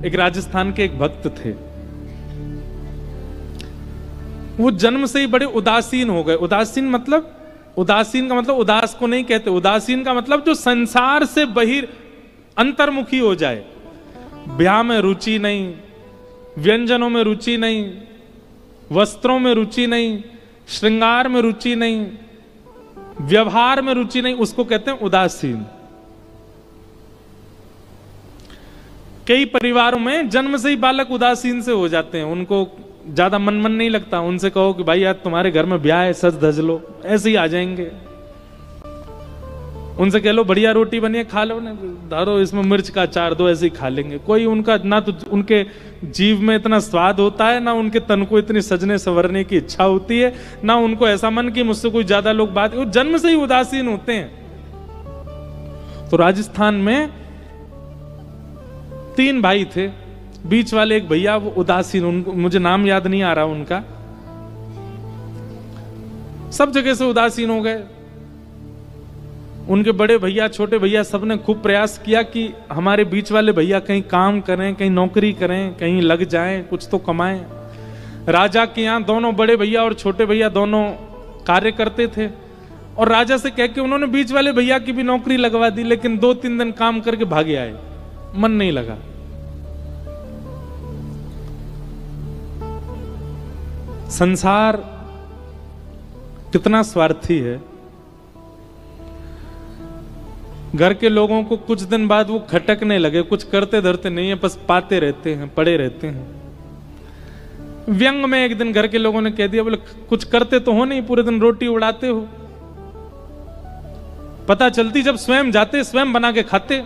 एक राजस्थान के एक भक्त थे, वो जन्म से ही बड़े उदासीन हो गए। उदासीन का मतलब उदास को नहीं कहते, उदासीन का मतलब जो संसार से अंतर्मुखी हो जाए। ब्याह में रुचि नहीं, व्यंजनों में रुचि नहीं, वस्त्रों में रुचि नहीं, श्रृंगार में रुचि नहीं, व्यवहार में रुचि नहीं, उसको कहते हैं उदासीन। कई परिवारों में जन्म से ही बालक उदासीन से हो जाते हैं, उनको ज्यादा मन नहीं लगता। उनसे कहो कि भाई यार तुम्हारे घर में ब्याह है, सज धज लो, ऐसे ही आ जाएंगे। उनसे कह लो बढ़िया रोटी बनी है खा लो, ना धारो इसमें मिर्च का अचार दो, ऐसे ही खा लेंगे। कोई उनका ना तो उनके जीव में इतना स्वाद होता है, ना उनके तन को इतनी सजने संवरने की इच्छा होती है, ना उनको ऐसा मन कि मुझसे कोई ज्यादा लोग बात, वो जन्म से ही उदासीन होते हैं। तो राजस्थान में 3 भाई थे, बीच वाले एक भैया वो उदासीन, उनको मुझे नाम याद नहीं आ रहा उनका, सब जगह से उदासीन हो गए। उनके बड़े भैया छोटे भैया सबने खूब प्रयास किया कि हमारे बीच वाले भैया कहीं काम करें, कहीं नौकरी करें, कहीं लग जाएं, कुछ तो कमाएं। राजा के यहाँ दोनों बड़े भैया और छोटे भैया दोनों कार्य करते थे, और राजा से कह के उन्होंने बीच वाले भैया की भी नौकरी लगवा दी, लेकिन 2-3 दिन काम करके भागे आए, मन नहीं लगा। संसार कितना स्वार्थी है। घर के लोगों को कुछ दिन बाद वो खटकने लगे, कुछ करते धरते नहीं है, बस पाते रहते हैं, पड़े रहते हैं। व्यंग में एक दिन घर के लोगों ने कह दिया, बोले कुछ करते तो हो नहीं, पूरे दिन रोटी उड़ाते हो। पता चलती जब स्वयं जाते, स्वयं बना के खाते।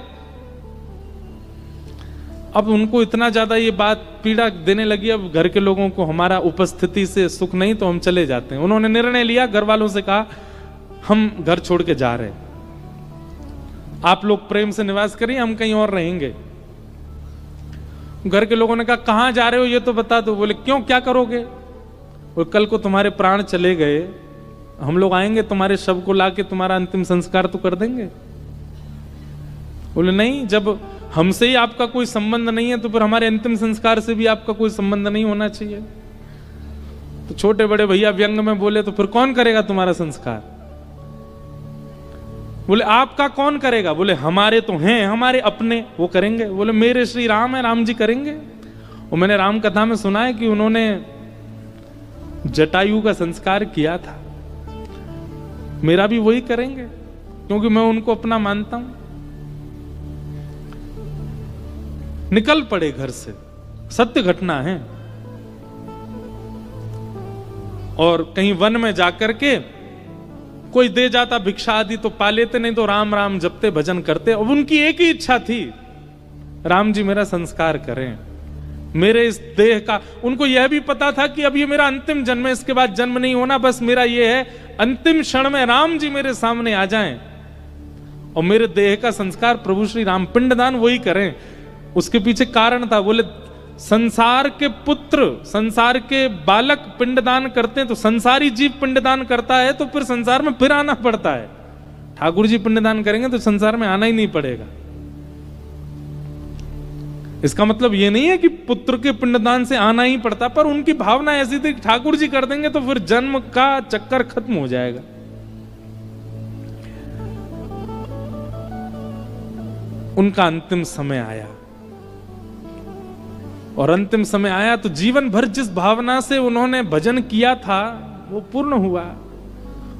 अब उनको इतना ज्यादा ये बात पीड़ा देने लगी, अब घर के लोगों को हमारा उपस्थिति से सुख नहीं, तो हम चले जाते हैं। उन्होंने निर्णय लिया, घर वालों से कहा हम घर छोड़ के जा रहे हैं, आप लोग प्रेम से निवास करिए, हम कहीं और रहेंगे। घर के लोगों ने कहा कहां जा रहे हो ये तो बता दो। बोले क्यों, क्या करोगे? और कल को तुम्हारे प्राण चले गए, हम लोग आएंगे तुम्हारे शव को लाके तुम्हारा अंतिम संस्कार तो कर देंगे। बोले नहीं, जब हमसे ही आपका कोई संबंध नहीं है तो फिर हमारे अंतिम संस्कार से भी आपका कोई संबंध नहीं होना चाहिए। तो छोटे बड़े भैया व्यंग में बोले तो फिर कौन करेगा तुम्हारा संस्कार? बोले आपका कौन करेगा? बोले हमारे तो हैं, हमारे अपने, वो करेंगे। बोले मेरे श्री राम है, राम जी करेंगे। और मैंने राम कथा में सुना है कि उन्होंने जटायु का संस्कार किया था, मेरा भी वही करेंगे क्योंकि मैं उनको अपना मानता हूं। निकल पड़े घर से, सत्य घटना है। और कहीं वन में जाकर के कोई दे जाता भिक्षा आदि तो पा लेते, नहीं तो राम राम जपते भजन करते। अब उनकी एक ही इच्छा थी, राम जी मेरा संस्कार करें, मेरे इस देह का। उनको यह भी पता था कि अब ये मेरा अंतिम जन्म है, इसके बाद जन्म नहीं होना, बस मेरा ये है अंतिम क्षण में राम जी मेरे सामने आ जाएं और मेरे देह का संस्कार प्रभु श्री राम पिंडदान वही करें। उसके पीछे कारण था, बोले संसार के पुत्र, संसार के बालक पिंडदान करते हैं तो संसारी जीव पिंडदान करता है तो फिर संसार में फिर आना पड़ता है। ठाकुर जी पिंडदान करेंगे तो संसार में आना ही नहीं पड़ेगा। इसका मतलब ये नहीं है कि पुत्र के पिंडदान से आना ही पड़ता, पर उनकी भावना ऐसी थी कि ठाकुर जी कर देंगे तो फिर जन्म का चक्कर खत्म हो जाएगा। उनका अंतिम समय आया, और अंतिम समय आया तो जीवन भर जिस भावना से उन्होंने भजन किया था वो पूर्ण हुआ,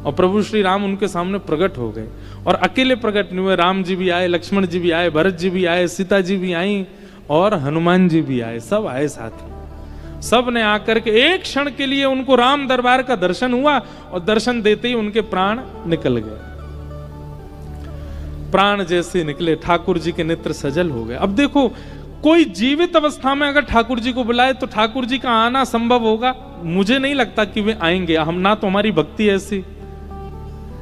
और प्रभु श्री राम उनके सामने प्रकट हो गए। और अकेले प्रकट नहीं हुए, राम जी भी आए, लक्ष्मण जी भी आए, भरत जी भी आए, सीता जी भी आई और हनुमान जी भी आए, सब आए साथ में। सब ने आकर के एक क्षण के लिए उनको राम दरबार का दर्शन हुआ, और दर्शन देते ही उनके प्राण निकल गए। प्राण जैसे निकले, ठाकुर जी के नेत्र सजल हो गए। अब देखो, कोई जीवित अवस्था में अगर ठाकुर जी को बुलाए तो ठाकुर जी का आना संभव होगा? मुझे नहीं लगता कि वे आएंगे। हम ना तो हमारी भक्ति ऐसी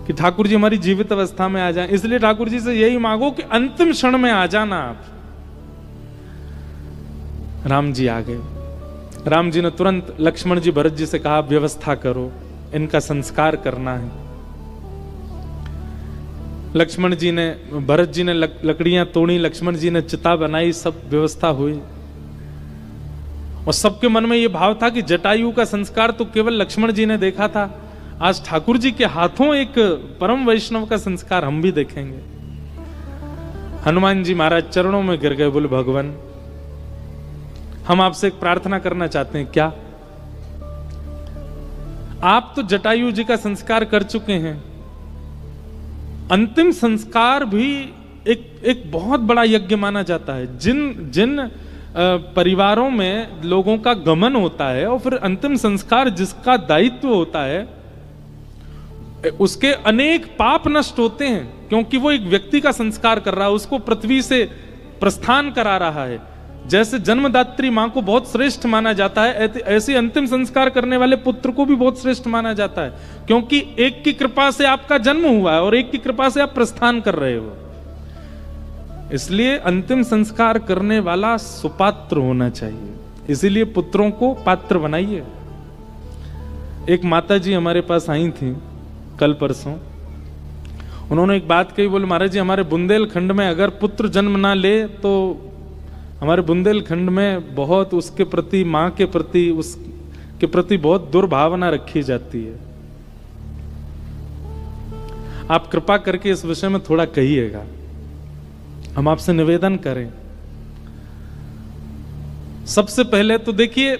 कि ठाकुर जी हमारी जीवित अवस्था में आ जाएं, इसलिए ठाकुर जी से यही मांगो कि अंतिम क्षण में आ जाना आप। राम जी आ गए। राम जी ने तुरंत लक्ष्मण जी भरत जी से कहा व्यवस्था करो, इनका संस्कार करना है। लक्ष्मण जी ने, भरत जी ने लकड़ियां तोड़ी, लक्ष्मण जी ने चिता बनाई, सब व्यवस्था हुई। और सबके मन में यह भाव था कि जटायु का संस्कार तो केवल लक्ष्मण जी ने देखा था, आज ठाकुर जी के हाथों एक परम वैष्णव का संस्कार हम भी देखेंगे। हनुमान जी महाराज चरणों में गिर गए, बोले भगवान हम आपसे एक प्रार्थना करना चाहते हैं। क्या? आप तो जटायु जी का संस्कार कर चुके हैं, अंतिम संस्कार भी एक बहुत बड़ा यज्ञ माना जाता है। जिन परिवारों में लोगों का गमन होता है और फिर अंतिम संस्कार जिसका दायित्व होता है, उसके अनेक पाप नष्ट होते हैं, क्योंकि वो एक व्यक्ति का संस्कार कर रहा है, उसको पृथ्वी से प्रस्थान करा रहा है। जैसे जन्मदात्री मां को बहुत श्रेष्ठ माना जाता है, ऐसे अंतिम संस्कार करने वाले पुत्र को भी बहुत श्रेष्ठ माना जाता है, क्योंकि एक की कृपा से आपका जन्म हुआ है और एक की कृपा से आप प्रस्थान कर रहे हो। इसलिए अंतिम संस्कार करने वाला सुपात्र होना चाहिए, इसीलिए पुत्रों को पात्र बनाइए। एक माता जी हमारे पास आई थी कल परसों, उन्होंने एक बात कही, बोले महाराज जी हमारे बुंदेलखंड में अगर पुत्र जन्म ना ले तो हमारे बुंदेलखंड में बहुत उसके प्रति, मां के प्रति, उसके प्रति बहुत दुर्भावना रखी जाती है। आप कृपा करके इस विषय में थोड़ा कहिएगा, हम आपसे निवेदन करें। सबसे पहले तो देखिए,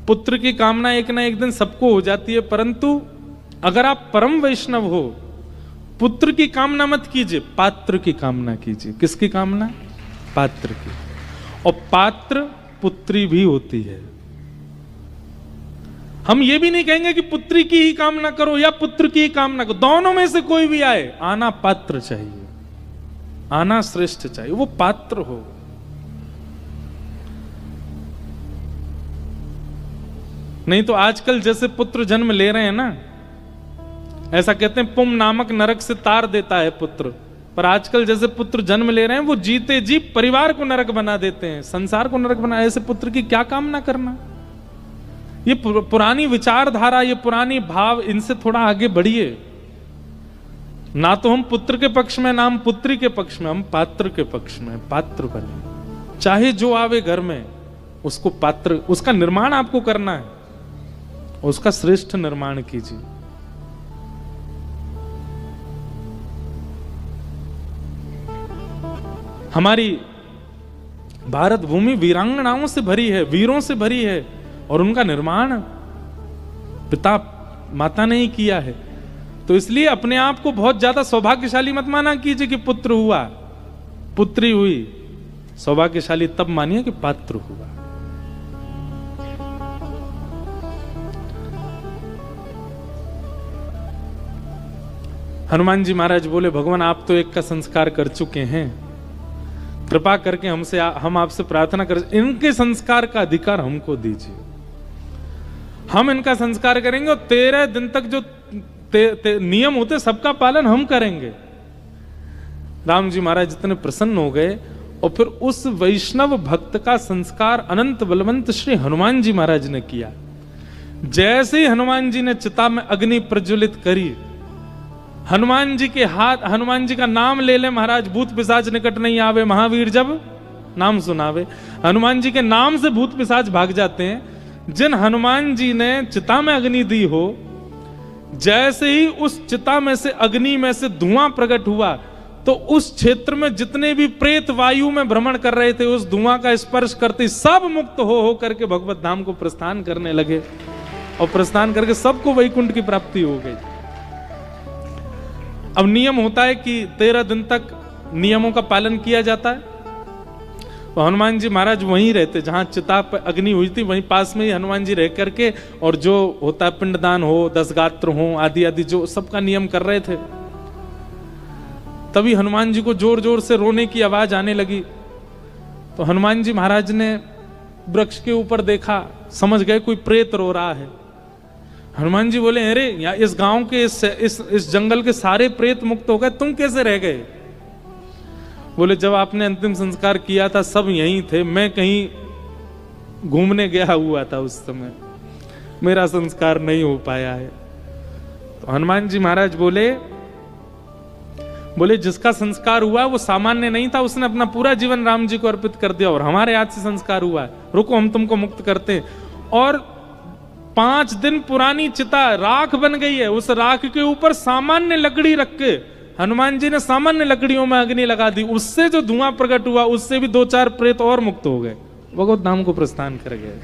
पुत्र की कामना एक ना एक दिन सबको हो जाती है, परंतु अगर आप परम वैष्णव हो, पुत्र की कामना मत कीजिए, पात्र की कामना कीजिए। किसकी कामना? पात्र की। और पात्र पुत्री भी होती है। हम ये भी नहीं कहेंगे कि पुत्री की ही कामना करो या पुत्र की ही कामना करो, दोनों में से कोई भी आए, आना पात्र चाहिए, आना श्रेष्ठ चाहिए, वो पात्र हो। नहीं तो आजकल जैसे पुत्र जन्म ले रहे हैं ना, ऐसा कहते हैं पुम नामक नरक से तार देता है पुत्र, पर आजकल जैसे पुत्र जन्म ले रहे हैं वो जीते जी परिवार को नरक बना देते हैं, संसार को नरक बना। ऐसे पुत्र की क्या कामना करना? ये पुरानी विचारधारा, ये पुरानी भाव, इनसे थोड़ा आगे बढ़िए। ना तो हम पुत्र के पक्ष में, ना हम पुत्री के पक्ष में, हम पात्र के पक्ष में। पात्र बने, चाहे जो आवे घर में उसको पात्र, उसका निर्माण आपको करना है, उसका श्रेष्ठ निर्माण कीजिए। हमारी भारत भूमि वीरांगनाओं से भरी है, वीरों से भरी है, और उनका निर्माण पिता माता ने ही किया है। तो इसलिए अपने आप को बहुत ज्यादा सौभाग्यशाली मत माना कीजिए कि पुत्र हुआ, पुत्री हुई। सौभाग्यशाली तब मानिए कि पात्र हुआ। हनुमान जी महाराज बोले, भगवान आप तो एक का संस्कार कर चुके हैं, कृपा करके हम आपसे प्रार्थना कर, इनके संस्कार का अधिकार हमको दीजिए। हम इनका संस्कार करेंगे और 13 दिन तक जो नियम होते सबका पालन हम करेंगे। राम जी महाराज इतने प्रसन्न हो गए, और फिर उस वैष्णव भक्त का संस्कार अनंत बलवंत श्री हनुमान जी महाराज ने किया। जैसे ही हनुमान जी ने चिता में अग्नि प्रज्वलित करी, हनुमान जी के हाथ, हनुमान जी का नाम ले ले महाराज, भूत पिशाच निकट नहीं आवे, महावीर जब नाम सुनावे। हनुमान जी के नाम से भूत पिशाच भाग जाते हैं। जिन हनुमान जी ने चिता में अग्नि दी हो, जैसे ही उस चिता में से, अग्नि में से धुआं प्रकट हुआ, तो उस क्षेत्र में जितने भी प्रेत वायु में भ्रमण कर रहे थे, उस धुआं का स्पर्श करते सब मुक्त हो करके भगवत धाम को प्रस्थान करने लगे, और प्रस्थान करके सबको वैकुंठ की प्राप्ति हो गई। अब नियम होता है कि 13 दिन तक नियमों का पालन किया जाता है। तो हनुमान जी महाराज वहीं रहते, जहां चिता पर अग्नि हुई थी वहीं पास में ही हनुमान जी रह करके, और जो होता है पिंडदान हो, 10 गात्र हो, आदि आदि जो सबका नियम कर रहे थे। तभी हनुमान जी को जोर जोर से रोने की आवाज आने लगी। तो हनुमान जी महाराज ने वृक्ष के ऊपर देखा, समझ गए कोई प्रेत रो रहा है। हनुमान जी बोले, अरे यहाँ इस गांव के इस जंगल के सारे प्रेत मुक्त हो गए, तुम कैसे रह गए? बोले, जब आपने अंतिम संस्कार किया था सब यहीं थे, मैं कहीं घूमने गया हुआ था, उस समय मेरा संस्कार नहीं हो पाया है। तो हनुमान जी महाराज बोले, बोले जिसका संस्कार हुआ वो सामान्य नहीं था, उसने अपना पूरा जीवन राम जी को अर्पित कर दिया और हमारे हाथ से संस्कार हुआ है, रुको हम तुमको मुक्त करते हैं। और 5 दिन पुरानी चिता राख बन गई है, उस राख के ऊपर सामान्य लकड़ी रख के हनुमान जी ने सामान्य लकड़ियों में अग्नि लगा दी, उससे जो धुआं प्रकट हुआ उससे भी 2-4 प्रेत और मुक्त हो गए, भगवत धाम को प्रस्थान कर गए।